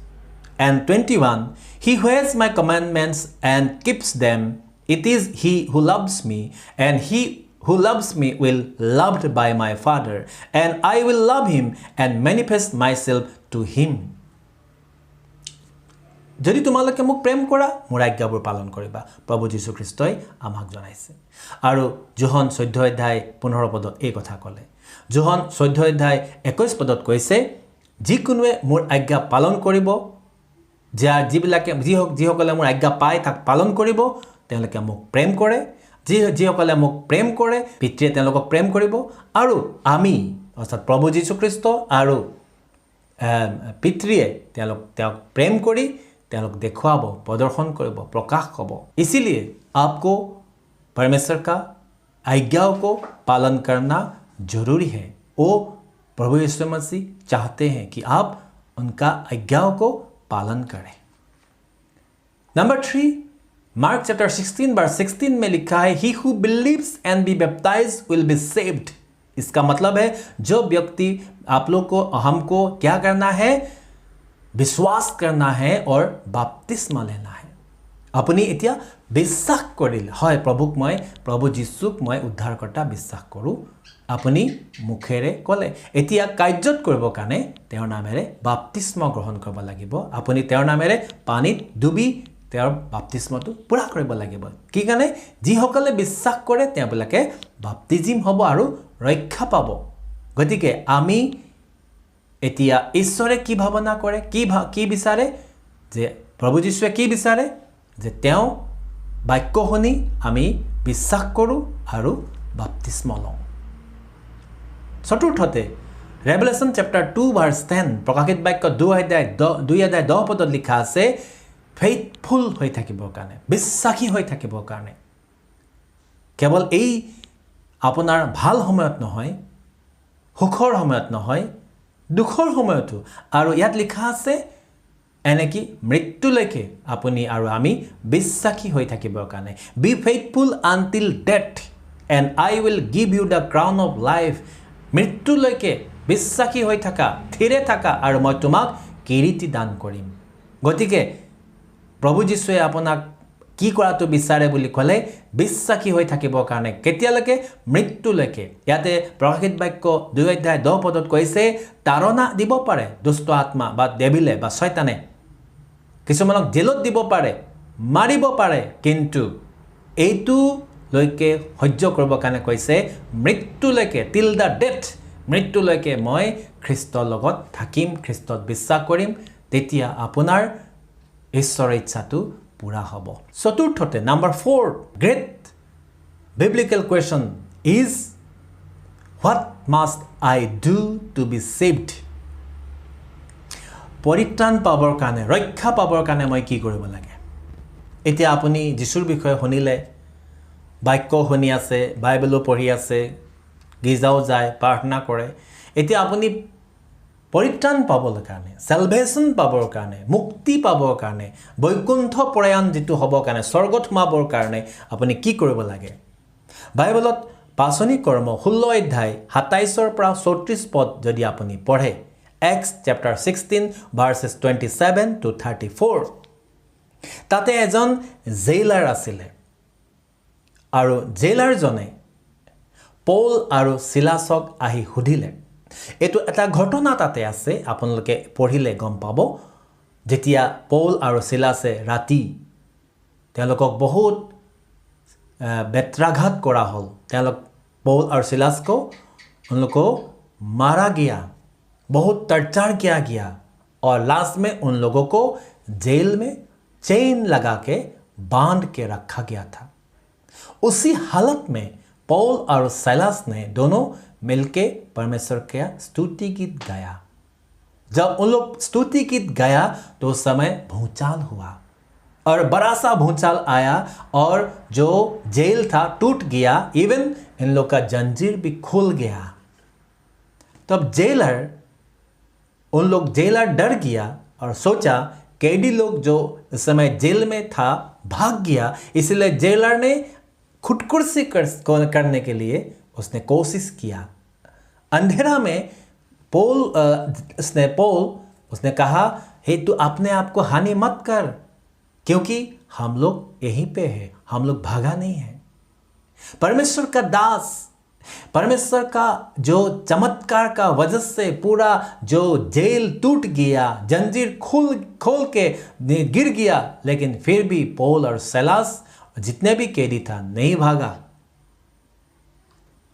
and 21 He who has my commandments and keeps them it is he who loves me and he who loves me will loved by my Father and I will love him and manifest myself to him যদি তোমালোকে মোক প্ৰেম কৰা মোৰ আজ্ঞাবোৰ পালন কৰিবা প্ৰভু যীশু খ্ৰীষ্টই আমাক জনাইছে আৰু যোহন 14 অধ্যায় 15 পদত এই কথা ক'লে যোহন 14 অধ্যায় 21 পদত কৈছে যিকোনোৱে মোৰ আজ্ঞা পালন কৰিব যিসকলে মোৰ আজ্ঞা পায় তাক পালন কৰিব তেওঁলোকে মোক প্ৰেম কৰে যিসকলে মোক প্ৰেম কৰে পিতৃয়ে তেওঁলোকক প্ৰেম কৰিব আৰু আমি অৰ্থাৎ প্ৰভু যীশু খ্ৰীষ্ট আৰু পিতৃয়ে তেওঁক প্ৰেম কৰি তেওঁলোক দেখুৱাব প্ৰদৰ্শন কৰিব প্ৰকাশ হ'ব इसलिए आपको परमेश्वर का आज्ञाओं को पालन करना जरूरी है वो प्रभु यीशु मसीह चाहते हैं कि आप उनका आज्ञाओं को पालन करें नंबर 3 मार्क चैप्टर 16 वर्स 16 में लिखा है he who believes and be baptized will be saved इसका मतलब है जो व्यक्ति आप लोग को हमको क्या करना है विश्वास करना है और बपतिस्मा लेना है আপুনি এতিয়া বিশ্বাস কৰিল হয় প্ৰভুক মই প্ৰভু যীশুক মই উদ্ধাৰকৰ্তা বিশ্বাস কৰো আপুনি মুখেৰে ক'লে এতিয়া কাৰ্যত কৰিব কাৰণে তেওঁৰ নামেৰে বাপ্তিস্ম গ্ৰহণ কৰিব লাগিব আপুনি তেওঁৰ নামেৰে পানীত ডুবি তেওঁৰ বাপ্তিস্মটো পুৰা কৰিব লাগিব কি কাৰণে যিসকলে বিশ্বাস কৰে তেওঁলোকে বাপ্তিজিম হ'ব আৰু ৰক্ষা পাব গতিকে আমি এতিয়া ঈশ্বৰে কি ভাৱনা কৰে কি বিচাৰে যে প্ৰভু যীশুৱে কি বিচাৰে যে তেওঁ বাক্য শুনি আমি বিশ্বাস কৰোঁ আৰু বাপ্তিস্ম লওঁ চতুৰ্থতে Revelation chapter 2 verse 10 প্ৰকাশিত বাক্য 2 অধ্যায় 10 পদত লিখা আছে faithful হৈ থাকিবৰ কাৰণে বিশ্বাসী হৈ থাকিবৰ কাৰণে কেৱল এই আপোনাৰ ভাল সময়ত নহয় সুখৰ সময়ত নহয় দুখৰ সময়তো আৰু ইয়াত লিখা আছে এনেকি মৃত্যুলৈকে আপুনি আৰু আমি বিশ্বাসী হৈ থাকিবৰ কাৰণে be faithful until death and I will give you the crown of life মৃত্যুলৈকে বিশ্বাসী হৈ থাকা থিৰে থাকা আৰু মই তোমাক কিৰীটি দান কৰিম গতিকে প্ৰভু যীশুৱে আপোনাক কি কৰাটো বিচাৰে বুলি ক'লে বিশ্বাসী হৈ থাকিবৰ কাৰণে কেতিয়ালৈকে মৃত্যুলৈকে ইয়াতে প্ৰকাশিত বাক্য 2 অধ্যায় 10 পদত কৈছে তাৰণা দিব পাৰে দুষ্ট আত্মা বা ডেভিলে বা শয়তানে কিছুমানক জেলত দিব পাৰে মাৰিব পাৰে কিন্তু এইটো লৈকে সহ্য কৰিব কাৰণে কৈছে মৃত্যুলৈকে till the death মৃত্যুলৈকে মই খ্ৰীষ্টৰ লগত থাকিম খ্ৰীষ্টত বিশ্বাস কৰিম তেতিয়া আপোনাৰ ঈশ্বৰৰ ইচ্ছাটো পুৰা হ'ব চতুৰ্থতে number 4 great biblical question is what must I do to be saved পৰিত্ৰাণ পাবৰ কাৰণে ৰক্ষা পাবৰ কাৰণে মই কি কৰিব লাগে এতিয়া আপুনি যিশুৰ বিষয়ে শুনিলে বাক্য শুনি আছে বাইবেলো পঢ়ি আছে গীৰ্জাও যায় প্ৰাৰ্থনা কৰে এতিয়া আপুনি পৰিত্ৰাণ পাবৰ কাৰণে salvation পাবৰ কাৰণে মুক্তি পাবৰ কাৰণে বৈকুণ্ঠ পৰায়ণ যেটো হ'ব কাৰণে স্বৰ্গত সোমাবৰ কাৰণে আপুনি কি কৰিব লাগে বাইবেলত পাচনি কৰ্ম 16 অধ্যায় 27 ৰ পৰা 34 পদ যদি আপুনি পঢ়ে Acts chapter 16 verses 27 to 34 তাতে এজন জেইলাৰ আছিল আৰু জেইলাৰ জনে পৌল আৰু সিলাসক আহি সুধিলে এটো এটা ঘটনা তাতে আছে আপোনালোকে পঢ়িলে গম পাব যেতিয়া পৌল আৰু সিলাসে ৰাতি তেওঁলোকক বহুত বেত্ৰাঘাত কৰা হল তেওঁলোক पौल और सिलास को उन लोग को मारा गया बहुत टर्चर किया गया और लास्ट में उन लोगों को जेल में चेन लगा के बांध के रखा गया था उसी हालत में पौल और सिलास ने दोनों मिलके परमेश्वर का स्तुति गीत गाया जब उन लोग स्तुति गीत गाया तो उस समय भूचाल हुआ और बड़ा सा भूचाल आया और जो जेल था टूट गया इवन इन लोग का जंजीर भी खुल गया तब जेलर डर गया और सोचा कैदी लोग जो इस समय जेल में था भाग गया इसलिए जेलर ने खुदकुशी करने के लिए उसने कोशिश किया अंधेरा में उसने कहा हे तू अपने आप को हानि मत कर क्योंकि हम लोग यहीं पे हैं हम लोग भागा नहीं है परमेश्वर का दास परमेश्वर का जो चमत्कार का वजह से पूरा जो जेल टूट गया जंजीर खोल के गिर गया लेकिन फिर भी पौल और सिलास जितने भी कैदी था नहीं भागा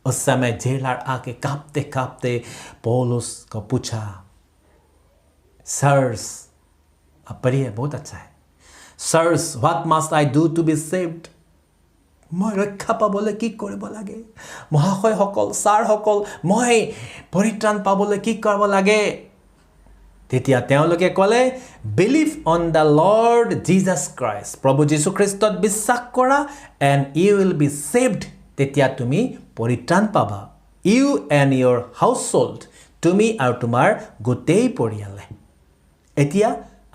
उस समय जेलर आके कांपते कांपते पौलुस को पूछा सर्स अब पढ़िए बहुत अच्छा है Sirs, what must I do to be saved? মই ৰক্ষা পাবলৈ কি কৰিব লাগে মহাশয় সকল ছাৰ সকল মই পৰিত্ৰাণ পাবলৈ কি কৰিব লাগে তেতিয়া তেওঁলোকে ক'লে believe on the Lord Jesus Christ প্ৰভু যীশু খ্ৰীষ্টত বিশ্বাস কৰা and you will be saved তেতিয়া তুমি পৰিত্ৰাণ পাবা you and your household তুমি আৰু তোমাৰ গোটেই পৰিয়ালে এতিয়া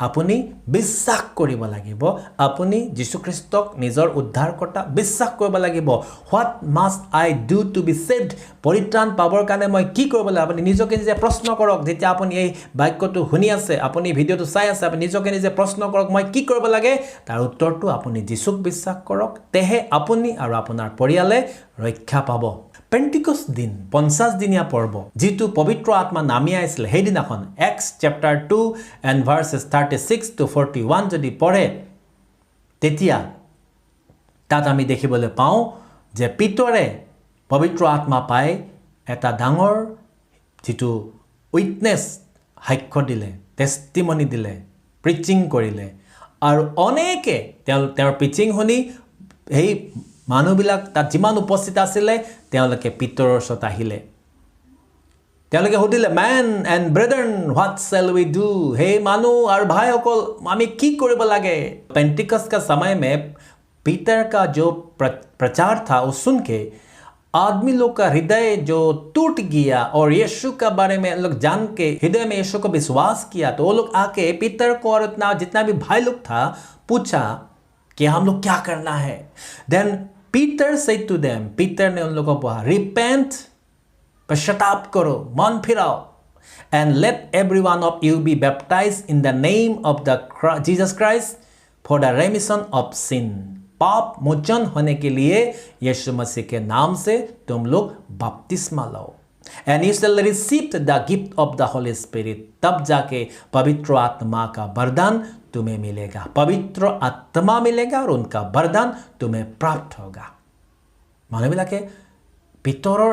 আপুনি বিশ্বাস কৰিব লাগিব আপুনি যীশু খ্ৰীষ্টক নিজৰ উদ্ধাৰকৰ্তা বিশ্বাস কৰিব লাগিব what must I do to be saved পৰিত্ৰাণ পাবৰ কাৰণে মই কি কৰিব লাগিব আপুনি নিজকে নিজে প্ৰশ্ন কৰক যেতিয়া আপুনি এই বাক্যটো শুনি আছে আপুনি ভিডিওটো চাই আছে আপুনি নিজকে নিজে প্ৰশ্ন কৰক মই কি কৰিব লাগে তাৰ উত্তৰটো আপুনি যীশুক বিশ্বাস কৰক তেহে আপুনি আৰু আপোনাৰ পৰিয়ালে ৰক্ষা পাব পেন্টিকষ্ট দিন 50 দিনীয়া পৰ্ব যেটো পবিত্ৰ আত্মা নামি আহিছিল সেই দিনাখন Acts chapter 2 and verses 36 to 41 যদি পঢ়ে তেতিয়া তাত আমি দেখিবলৈ পাওঁ যে পিতৰে পবিত্ৰ আত্মা পাই এটা ডাঙৰ যেটো উইটনেছ সাক্ষ্য দিলে টেষ্টিমনি দিলে প্ৰিচিং কৰিলে আৰু অনেকে তেওঁৰ প্ৰিচিং শুনি এই মানুহবিলাক তাত যিমান উপস্থিত আছিল তেওঁলোকে পিতৰৰ ওচৰত আহিলে তেওঁলোকে সুধিলে men and brethren what shall we do, হে মানুহ আৰু ভাইসকল আমি কি কৰিব লাগে। पेंटिकस्ट का समय में पीटर का जो प्रचार था वो सुन के आदमी लोग का हृदय जो टूट गया और यीशु का बारे में लोग जान के हृदय में यीशु को विश्वास किया, तो वो लोग आके पीटर को और जितना भी भाई लोग था पूछा कि हम लोग क्या करना है। Then Peter said to them, Peter ने उन लोगों को कहा रिपेंट, पश्चाताप करो, मन फिराओ, and let every one of you be baptised in the name of the Jesus Christ for the remission of sin. पाप मोचन होने के लिए यीशु मसीह के नाम से तुम लोग बपतिस्मा लो, and you shall receive the gift of the holy spirit. तब जाके पवित्र आत्मा का वरदान तुम्हें मिलेगा, पवित्र आत्मा मिलेगा और उनका वरदान तुम्हें प्राप्त होगा। মানুহবিলাকে পিতৰৰ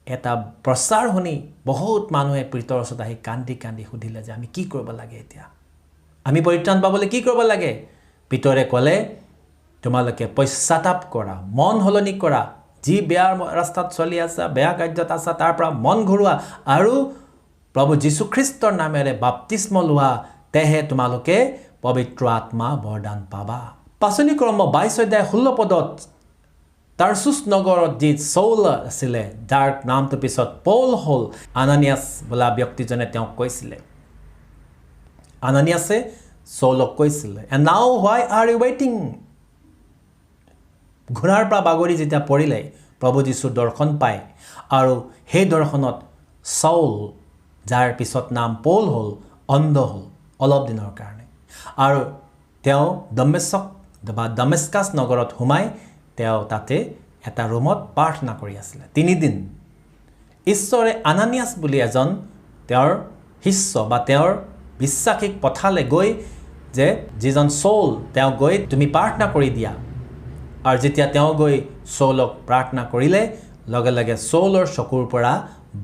এটা প্ৰচাৰ শুনি বহুত মানুহে পিতৰৰ ওচৰত আহি কান্দি কান্দি সুধিলে যে আমি কি কৰিব লাগে, এতিয়া আমি পৰিত্ৰাণ পাবলৈ কি কৰিব লাগে। পিতৰে ক'লে তোমালোকে পশ্চাতাপ কৰা, মন সলনি কৰা, যি বেয়া ৰাস্তাত চলি আছা, বেয়া কাৰ্যত আছা তাৰ পৰা মন ঘূৰোৱা আৰু প্ৰভু যীশুখ্ৰীষ্টৰ নামেৰে বাপ্তিস্ম লোৱা, তেহে তোমালোকে পবিত্ৰ আত্মা বৰদান পাবা। পাচনি কৰ্ম 22 অধ্যায় 16 পদত টাৰ্চুছ নগৰত যি চৌল আছিলে, যাৰ নামটো পিছত পৌল হ'ল, আনানিয়াছ বোলা ব্যক্তিজনে তেওঁক কৈছিলে, আনানিয়াছে চৌলক কৈছিলে এণ্ড নাও হোৱাই আৰ ইউ ৱেইটিং। ঘোঁৰাৰ পৰা বাগৰি যেতিয়া পৰিলে প্ৰভু যীশুৰ দৰ্শন পায় আৰু সেই দৰ্শনত চৌল, যাৰ পিছত নাম পৌল হ'ল, অন্ধ হ'ল অলপ দিনৰ কাৰণে, আৰু তেওঁ দমেস্কাছ নগৰত সোমাই তেওঁ তাতে এটা ৰুমত প্ৰাৰ্থনা কৰি আছিলে 3 দিন। ঈশ্বৰে আনানিয়াছ বুলি এজন তেওঁৰ শিষ্য বা তেওঁৰ বিশ্বাসীক পঠালে গৈ যে যিজন চৌল, তেওঁ গৈ তুমি প্ৰাৰ্থনা কৰি দিয়া। আৰু যেতিয়া তেওঁ গৈ চৌলক প্ৰাৰ্থনা কৰিলে, লগে লগে চৌলৰ চকুৰ পৰা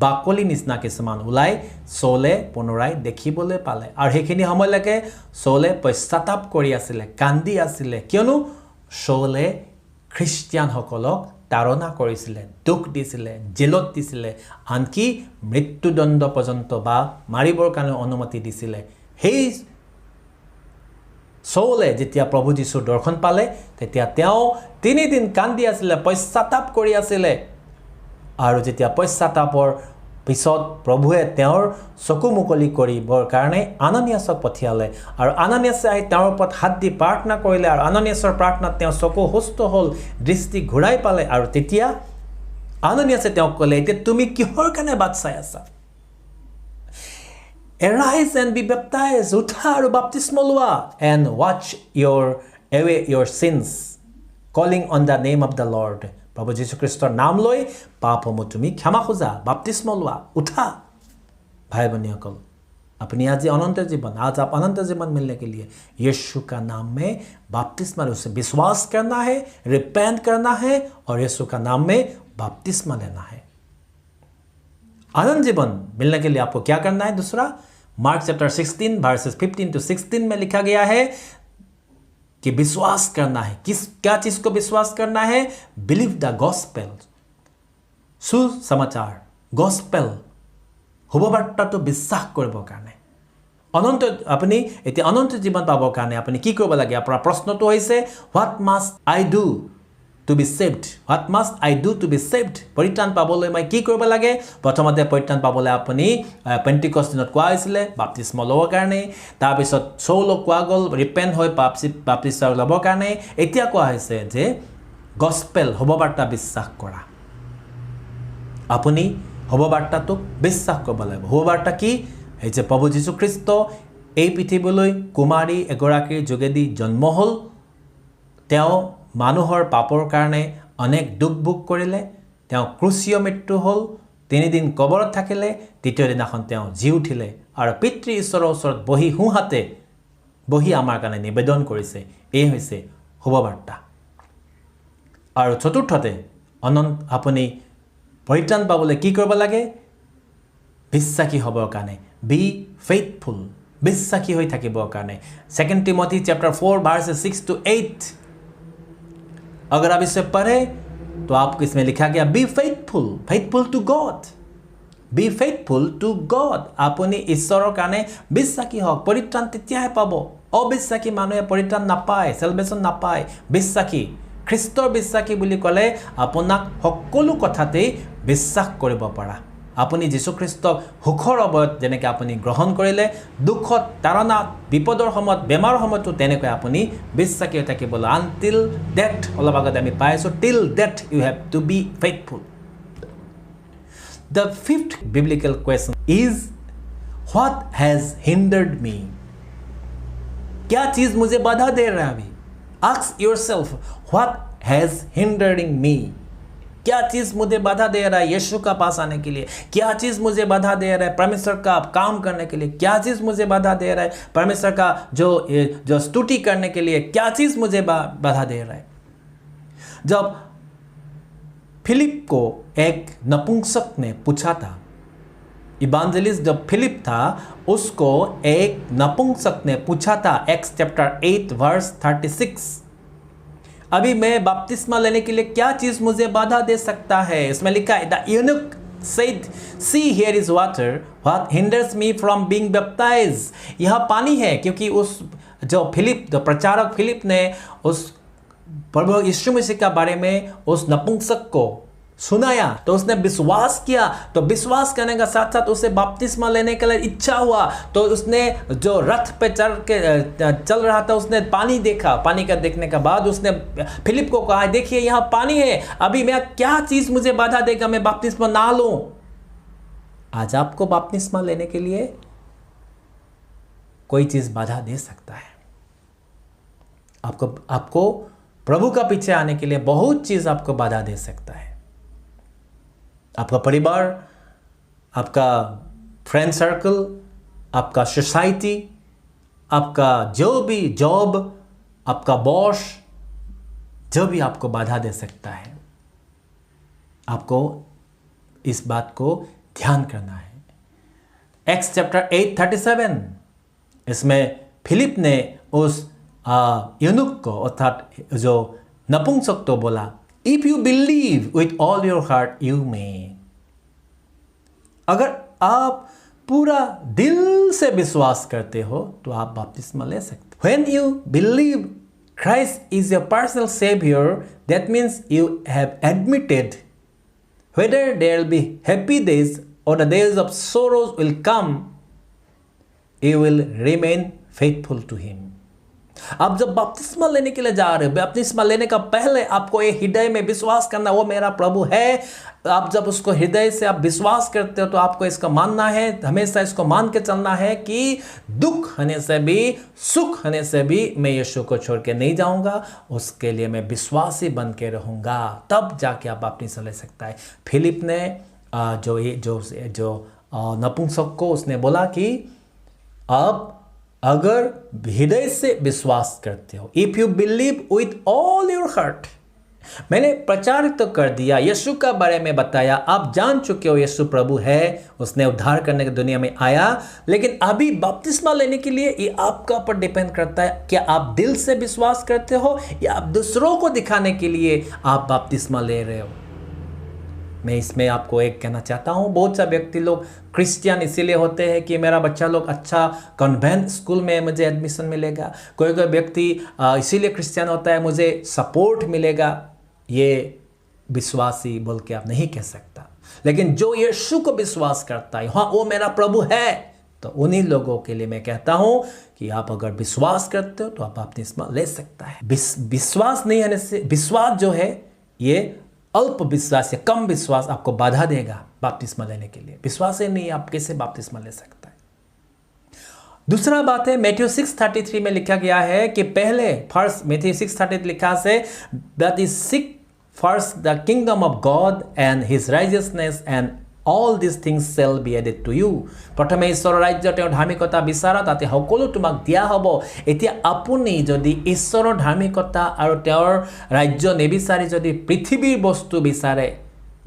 বাকলি নিচিনা কিছুমান ওলাই চৌলে পুনৰাই দেখিবলৈ পালে। আৰু সেইখিনি সময়লৈকে চৌলে পশ্চাতাপ কৰি আছিলে, কান্দি আছিলে, কিয়নো চৌলে খ্ৰীষ্টিয়ানসকলক তাৰণা কৰিছিলে, দুখ দিছিলে, জেলত দিছিলে, আনকি মৃত্যুদণ্ড পৰ্যন্ত বা মাৰিবৰ কাৰণে অনুমতি দিছিলে। সেই চৌলে যেতিয়া প্ৰভু যীশুৰ দৰ্শন পালে, তেতিয়া তেওঁ 3 দিন কান্দি আছিলে, পশ্চাতাপ কৰি আছিলে। আৰু যেতিয়া পশ্চাতাপৰ পিছত প্ৰভুৱে তেওঁৰ চকু মুকলি কৰিবৰ কাৰণে আনানিয়াছক পঠিয়ালে, আৰু আনানিয়াছে আহি তেওঁৰ ওপৰত হাত দি প্ৰাৰ্থনা কৰিলে, আৰু আনানিয়াছৰ প্ৰাৰ্থনাত তেওঁ চকু সুস্থ হ'ল, দৃষ্টি ঘূৰাই পালে। আৰু তেতিয়া আনানিয়াছে তেওঁক ক'লে, এতিয়া তুমি কিহৰ কাৰণে বাট চাই আছা? Arise and be baptized, উঠা আৰু বাপ্তিস্ম লোৱা, and watch away your sins, calling on the name of the Lord। প্ৰভু যীশুখ্ৰীষ্টৰ নাম লৈ পাপসমূহ তুমি ক্ষমা খোজা, বাপ্তিস্ম লোৱা, উঠা। भाई बहनियों, अपनी आज अनंत जीवन, आज आप अनंत जीवन मिलने के लिए यीशु का नाम में बपतिस्मा, उसे विश्वास करना है, रिपेंट करना है और यीशु का नाम में बपतिस्मा लेना है। अनंत जीवन मिलने के लिए आपको क्या करना है? दूसरा, मार्क चैप्टर 16 वर्सेस 15 to 16 में लिखा गया है कि विश्वास करना है। क्या चीज को विश्वास करना है? बिलीव द गॉस्पेल, सुसमाचार, गॉस्पेल, শুভবাৰ্তাটো বিশ্বাস কৰিবৰ কাৰণে অনন্ত আপুনি এতিয়া অনন্ত জীৱন পাবৰ কাৰণে আপুনি কি কৰিব লাগে? আপোনাৰ প্ৰশ্নটো হৈছে what must I do to be saved? What must I do to be saved? পৰিত্ৰাণ পাবলৈ মই কি কৰিব লাগে? প্ৰথমতে পৰিত্ৰাণ পাবলৈ আপুনি পেণ্টিকষ্ট দিনত কোৱা হৈছিলে বাপ্তিস্ম ল'বৰ কাৰণে, তাৰপিছত চৌলক কোৱা গ'ল ৰিপেণ্ট হৈ বাপ্তিস্ম ল'বৰ কাৰণে, এতিয়া কোৱা হৈছে যে গস্পেল, শুভবাৰ্তা বিশ্বাস কৰা। আপুনি শুভবাৰ্তাটোক বিশ্বাস কৰিব লাগিব। শুভবাৰ্তা কি? এই যে প্ৰভু যীশুখ্ৰীষ্ট এই পৃথিৱীলৈ কুমাৰী এগৰাকীৰ যোগেদি জন্ম হ'ল, তেওঁ মানুহৰ পাপৰ কাৰণে অনেক দুখ ভোগ কৰিলে, তেওঁ ক্ৰুচীয় মৃত্যু হ'ল, 3 দিন কবৰত থাকিলে, তৃতীয় দিনাখন তেওঁ জি উঠিলে আৰু পিতৃ ঈশ্বৰৰ ওচৰত বহি সোঁহাতে বহি আমাৰ কাৰণে নিবেদন কৰিছে। এই হৈছে শুভবাৰ্তা। আৰু চতুৰ্থতে আপুনি পৰিত্ৰাণ পাবলৈ কি কৰিব লাগে? বিশ্বাসী হ'বৰ কাৰণে, বি ফেইথফুল, বিশ্বাসী হৈ থাকিবৰ কাৰণে। 2 टिमोथी चैप्टर 4 वर्सेस 6 to 8 अगर आप इसे पढ़े तो आपको इसमें लिखा गया be faithful, faithful to God. Be faithful to God আপুনি ঈশ্বৰৰ কাৰণে বিশ্বাসী হওক পৰিত্ৰাণ তেতিয়াহে পাব অবিশ্বাসী মানুহে পৰিত্ৰাণ নাপায় সেলভেশন নাপায় বিশ্বাসী খ্ৰীষ্টৰ বিশ্বাসী বুলি ক'লে আপোনাক সকলো কথাতেই বিশ্বাস কৰিব পৰা আপুনি যীশুখ্ৰীষ্টক সুখৰ অৱয়ত যেনেকৈ আপুনি গ্ৰহণ কৰিলে দুখত তাৰণাত বিপদৰ সময়ত বেমাৰৰ সময়তো তেনেকৈ আপুনি বিশ্বাসী হৈ থাকিবলৈ আনটিল ডেথ অলপ আগতে আমি পাইছোঁ till death you have to be faithful The fifth biblical question is what has hindered me क्या चीज मुझे बाधा दे रहा है अभी ask yourself what has hindering me क्या चीज मुझे बाधा दे रहा है यीशु का पास आने के लिए क्या चीज मुझे बाधा दे रहा है परमेश्वर का काम करने के लिए क्या चीज मुझे बाधा दे रहा है परमेश्वर का जो स्तुति करने के लिए क्या चीज मुझे बाधा दे रहा है जब फिलिप को एक नपुंसक ने पूछा था इवांजेलिस्ट जब फिलिप था उसको एक नपुंसक ने पूछा था एक्स चैप्टर 8 वर्स 36 अभी मैं बपतिस्मा लेने के लिए क्या चीज मुझे बाधा दे सकता है इसमें लिखा है the यूनुक said see here is water what hinders me from being baptized यह पानी है क्योंकि उस जो फिलिप जो प्रचारक फिलिप ने उस प्रभु यीशु मसीह के बारे में उस नपुंसक को सुनाया तो उसने विश्वास किया तो विश्वास करने का साथ साथ उसे बपतिस्मा लेने के लिए इच्छा हुआ तो उसने जो रथ पे चल रहा था उसने पानी देखा पानी का देखने के बाद उसने फिलिप को कहा देखिए यहाँ पानी है अभी मैं क्या चीज मुझे बाधा देगा मैं बपतिस्मा ना लूं आज आपको बपतिस्मा लेने के लिए कोई चीज बाधा दे सकता है आपको प्रभु का पीछे आने के लिए बहुत चीज आपको बाधा दे सकता है आपका परिवार आपका फ्रेंड सर्कल आपका सोसाइटी आपका जो भी जॉब आपका बॉस जो भी आपको बाधा दे सकता है आपको इस बात को ध्यान करना है एक्स चैप्टर 8:37 इसमें फिलिप ने उस यूनुक को अर्थात जो नपुंसक तो बोला If you believe with all your heart, you may. अगर आप पूरा दिल से विश्वास करते हो तो आप बपतिस्मा ले सकते हो When you believe Christ is your personal savior, that means you have admitted whether there will be happy days or the days of sorrows will come, you will remain faithful to Him. आप जब बपतिस्मा लेने के लिए जा रहे हो बपतिस्मा लेने का पहले आपको ये हृदय में विश्वास करना वो मेरा प्रभु है आप जब उसको हृदय से आप विश्वास करते हो तो आपको इसका मानना है हमेशा इसको मान के चलना है कि दुख होने से भी सुख होने से भी मैं यीशु को छोड़ के नहीं जाऊंगा उसके लिए मैं विश्वासी बन के रहूंगा तब जाके आप बपतिस्मा ले सकता है फिलिप ने जो नपुंसक को उसने बोला कि आप अगर हृदय से विश्वास करते हो if you believe with all your heart मैंने प्रचारित तो कर दिया यीशु का बारे में बताया आप जान चुके हो यीशु प्रभु है उसने उद्धार करने की दुनिया में आया लेकिन अभी बपतिस्मा लेने के लिए ये आपका ऊपर डिपेंड करता है क्या आप दिल से विश्वास करते हो या आप दूसरों को दिखाने के लिए आप बपतिस्मा ले रहे हो मैं इसमें आपको एक कहना चाहता हूँ बहुत सा व्यक्ति लोग क्रिश्चियन इसीलिए होते हैं कि मेरा बच्चा लोग अच्छा कॉन्वेंट स्कूल में मुझे एडमिशन मिलेगा कोई व्यक्ति इसीलिए क्रिश्चियन होता है मुझे सपोर्ट मिलेगा ये विश्वासी बोल के आप नहीं कह सकता लेकिन जो यीशु को विश्वास करता है हाँ वो मेरा प्रभु है तो उन्हीं लोगों के लिए मैं कहता हूँ कि आप अगर विश्वास करते हो तो आप बपतिस्मा ले सकता है विश्वास नहीं होने से विश्वास जो है ये अल्प विश्वास या कम विश्वास आपको बाधा देगा बपतिस्मा लेने के लिए विश्वास ही नहीं आप कैसे बपतिस्मा ले सकता है दूसरा बात है मैथ्यू 6:33 में लिखा गया है कि पहले फर्स्ट मैथ्यू 6:33 लिखा से that is seek first the kingdom of God and his righteousness and all these things shall be added to you প্ৰথমে ঈশ্বৰৰ ৰাজ্য তেওঁৰ ধাৰ্মিকতা বিচাৰা তাতে সকলো তোমাক দিয়া হ'ব এতিয়া আপুনি যদি ঈশ্বৰৰ ধাৰ্মিকতা আৰু তেওঁৰ ৰাজ্য নিবিচাৰি যদি পৃথিৱীৰ বস্তু বিচাৰে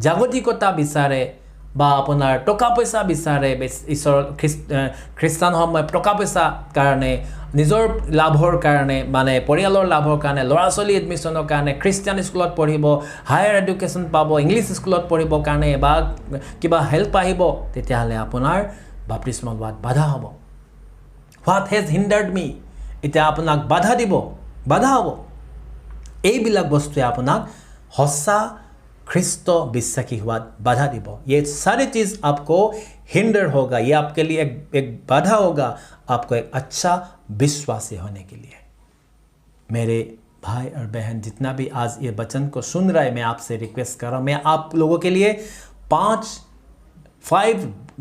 জাগতিকতা বিচাৰে বা আপোনাৰ টকা পইচা বিচাৰে ঈশ্বৰ খ্ৰীষ্টান সময় টকা পইচা কাৰণে নিজৰ লাভৰ কাৰণে মানে পৰিয়ালৰ লাভৰ কাৰণে ল'ৰা ছোৱালী এডমিশ্যনৰ কাৰণে খ্ৰীষ্টিয়ান স্কুলত পঢ়িব হায়াৰ এডুকেশ্যন পাব ইংলিছ স্কুলত পঢ়িবৰ কাৰণে বা কিবা হেল্প আহিব তেতিয়াহ'লে আপোনাৰ বাপ্তিস্ম লোৱাত বাধা হ'ব হোৱাট হেজ হিণ্ডাৰ্ড মি এতিয়া আপোনাক বাধা দিব বাধা হ'ব এইবিলাক বস্তুৱে আপোনাক সঁচা ख्रिस्त विश्वासी हुआ बाधा দিব ये सारी चीज़ आपको हिंडर होगा ये आपके लिए एक बाधा होगा आपको एक अच्छा विश्वासी होने के लिए मेरे भाई और बहन जितना भी आज ये वचन को सुन रहा है मैं आपसे रिक्वेस्ट कर रहा हूँ मैं आप लोगों के लिए 5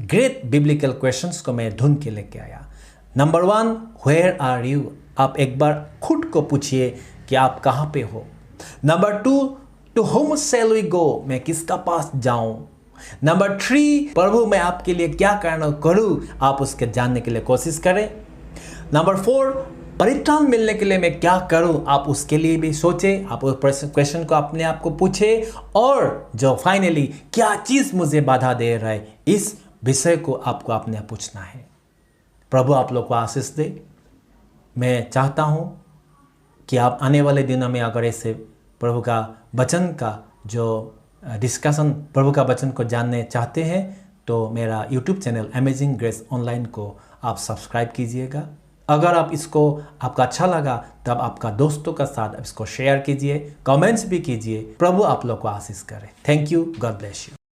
ग्रेट बिब्लिकल क्वेश्चंस को मैं ढूंढ के लेके आया नंबर 1 वेयर आर यू आप एक बार खुद को पूछिए कि आप कहाँ पे हो number 2 to whom shall we go मैं किसका पास जाऊं नंबर 3 प्रभु मैं आपके लिए क्या करना करूं आप उसके जानने के लिए कोशिश करें नंबर 4 परित्राण मिलने के लिए मैं क्या करूं आप उसके लिए भी सोचें आप उस क्वेश्चन को अपने आप को पूछे और जो फाइनली क्या चीज़ मुझे बाधा दे रहा है इस विषय को आपको अपने आप पूछना है प्रभु आप लोग को आशीष दे मैं चाहता हूं कि आप आने वाले दिनों में अगर ऐसे प्रभु का वचन का जो डिस्कशन प्रभु का वचन को जानने चाहते हैं तो मेरा YouTube channel amazing grace online को आप सब्सक्राइब कीजिएगा अगर आप इसको आपका अच्छा लगा तब आपका दोस्तों के साथ इसको शेयर कीजिए कमेंट्स भी कीजिए प्रभु आप लोग को आशीष करे thank you God bless you